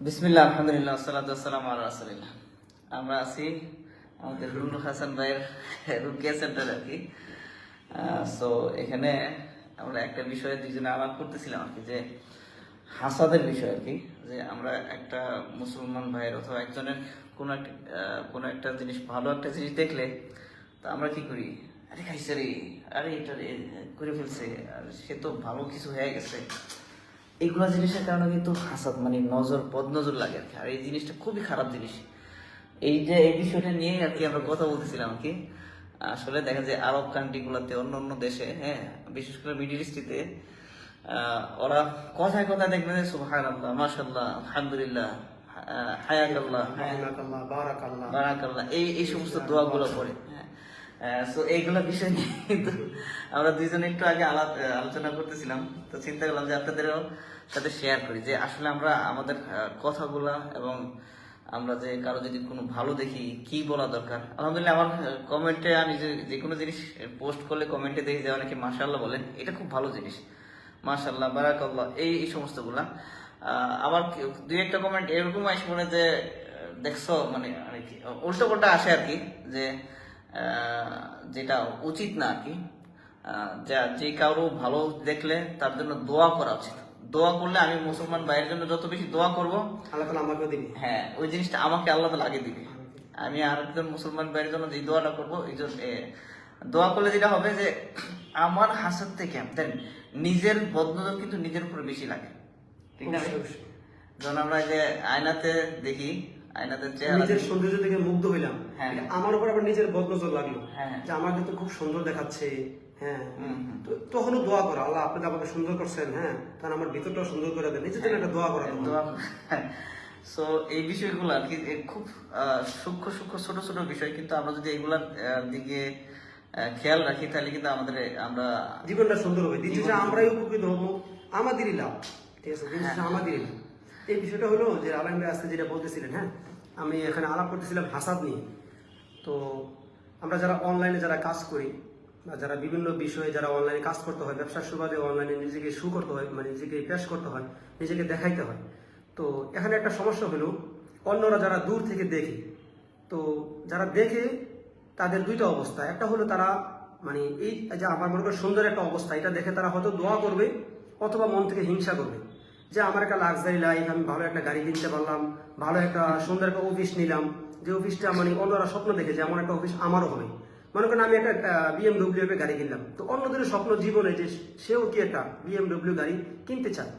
বিসমিল্লাহ, আলহামদুলিল্লাহ, সালাতু ওয়াসসালামু আলা রাসূলিল্লাহ। আমরা আছি আমাদের রুনুল হাসান ভাইয়ের রুকিয়া সেন্টার আর কি। সো এখানে আমরা একটা বিষয়ে দুইজনে আলাপ করতেছিলাম আর কি, যে হাসাদের বিষয় আর কি। যে আমরা একটা মুসলমান ভাইয়ের অথবা একজনের কোনো একটা জিনিস, ভালো একটা জিনিস দেখলে তা আমরা কি করি, আরে খাইছে রে, আরে এটা করে ফেলছে, আর সে তো ভালো কিছু হয়ে গেছে। এইগুলা জিনিসের কারণে কিন্তু হাসাদ মানে নজর বদনজর লাগে আর কি। আর এই জিনিসটা খুবই খারাপ জিনিস। এই বিষয়টা নিয়ে আর কি আমরা কথা বলতেছিলাম আর কি। আসলে দেখা যায় আরব কান্ট্রি গুলাতে, অন্য অন্য দেশে, হ্যাঁ, বিশেষ করে মিডিল ইস্টে ওরা কথায় কথায় দেখবেন যে সুবহানাল্লাহ, মাশাআল্লাহ, আলহামদুলিল্লাহ, হায়াকাল্লাহ, বারাকাল্লাহ, এই সমস্ত দোয়াগুলো পড়ে। সো এইগুলো বিষয় নিয়ে কিন্তু আমরা দুইজনে একটু আগে আলোচনা করতেছিলাম। তো চিন্তা করলাম যে আপনাদেরও সাথে শেয়ার করি, যে আসলে আমরা আমাদের কথাগুলা এবং আমরা যে কারো যদি কোনো ভালো দেখি কি বলা দরকার। আলহামদুলিল্লাহ, আমার কমেন্টে আমি যে কোনো জিনিস পোস্ট করলে কমেন্টে দেখি যে অনেকে মাশাআল্লাহ বলেন, এটা খুব ভালো জিনিস, মাশাআল্লাহ, বারাকাল্লাহ, এই সমস্তগুলা। আবার দুই একটা কমেন্ট এরকম আসে মনে যে দেখছো, মানে উল্টো পাল্টা আসে আর কি, যে যেটা উচিত না আর কি। যে কারো ভালো দেখলে তার জন্য দোয়া করা উচিত। দোয়া করলে আমি মুসলমান ভাইয়ের জন্য যত বেশি দোয়া করব, আল্লাহ তাআলা আমাকেও দিবে। হ্যাঁ, ওই জিনিসটা আমাকে আল্লাহ তাআলা আগে দিবে। আমি আরেকজন মুসলমান ভাইয়ের জন্য যে দোয়াটা করবো, এই জন্য দোয়া করলে যেটা হবে যে আমার হাসাদ থেকে নিজের বদনজর কিন্তু নিজের উপরে বেশি লাগে, ঠিক না? যখন আমরা যে আয়নাতে দেখি, আয়নাতে চেহারা, নিজের সৌন্দর্য থেকে মুগ্ধ হইলাম, হ্যাঁ, আমার উপর আবার নিজের বদনজর লাগলো, হ্যাঁ, যে আমাকে তো খুব সুন্দর দেখাচ্ছে, হ্যাঁ, তখনও দোয়া করা, আল্লাহ আপনি তো আমাকে সুন্দর করছেন, হ্যাঁ, তাহলে আমার ভিতরটাও সুন্দর করে দেন, নিজের জন্য একটা দোয়া করা। সো এই বিষয়গুলো আর কি খুব সূক্ষ্ম সূক্ষ্ম ছোট ছোট বিষয়, কিন্তু আমরা যদি এইগুলার দিকে খেয়াল রাখি তাহলে কিন্তু আমরা জীবনটা সুন্দর হবে। দ্বিতীয় আমরাই উপকৃত হবো, আমাদেরই লাভ, ঠিক আছে, জিনিসটা আমাদেরই লাভ। এই বিষয়টা হলো যে আলম ভাই আজকে যেটা বলতেছিলেন, হ্যাঁ, আমি এখানে আলাপ করতেছিলাম হাসাদ নিয়ে। তো আমরা যারা অনলাইনে যারা কাজ করি, বা যারা বিভিন্ন বিষয়ে যারা অনলাইনে কাজ করতে হয়, ব্যবসার সুবাদে অনলাইনে নিজেকে শু করতে হয়, মানে নিজেকে পেশ করতে হয়, নিজেকে দেখাইতে হয়। তো এখানে একটা সমস্যা হলো, অন্যরা যারা দূর থেকে দেখে, তো যারা দেখে তাদের দুইটা অবস্থা। একটা হলো তারা মানে এই যে আমার মনে করি সুন্দর একটা অবস্থা, এটা দেখে তারা হয়তো দোয়া করবে অথবা মন থেকে হিংসা করবে, যে আমার একটা লাক্সারি লাইফ, আমি ভালো একটা গাড়ি কিনতে পারলাম, ভালো একটা সুন্দর একটা অফিস নিলাম, যে অফিসটা মানে অন্যরা স্বপ্ন দেখে যে এমন একটা অফিস আমারও হবে। মনে করেন আমি একটা BMW একটা গাড়ি কিনলাম, তো অন্যদের স্বপ্ন জীবনে যে সেও কি একটা BMW গাড়ি কিনতে চায়।